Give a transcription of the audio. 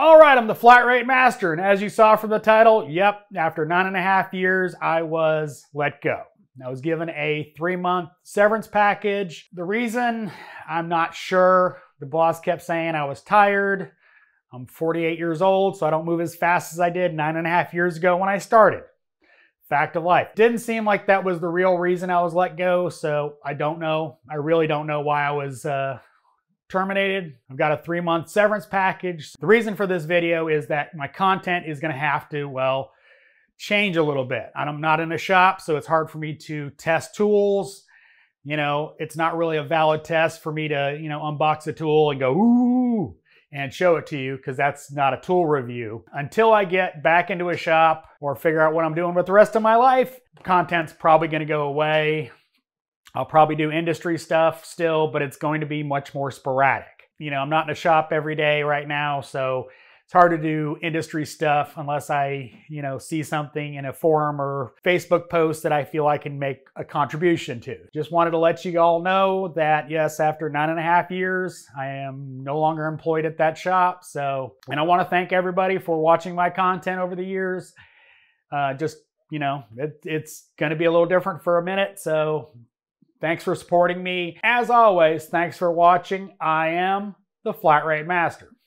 All right, I'm the Flat Rate Master, and as you saw from the title, yep, after 9.5 years, I was let go. I was given a 3-month severance package. The reason, I'm not sure. The boss kept saying I was tired. I'm 48 years old, so I don't move as fast as I did 9.5 years ago when I started. Fact of life. Didn't seem like that was the real reason I was let go, so I don't know. I really don't know why I was terminated. I've got a 3-month severance package. The reason for this video is that my content is going to have to, well, change a little bit. I'm not in a shop, so it's hard for me to test tools. You know, it's not really a valid test for me to, unbox a tool and go, ooh, and show it to you, because that's not a tool review. Until I get back into a shop or figure out what I'm doing with the rest of my life, content's probably going to go away. I'll probably do industry stuff still, but it's going to be much more sporadic. I'm not in a shop every day right now, so it's hard to do industry stuff unless I, see something in a forum or Facebook post that I feel I can make a contribution to. Just wanted to let you all know that, yes, after 9.5 years, I am no longer employed at that shop. And I want to thank everybody for watching my content over the years. It's going to be a little different for a minute, so thanks for supporting me. As always, thanks for watching. I am the Flat Rate Master.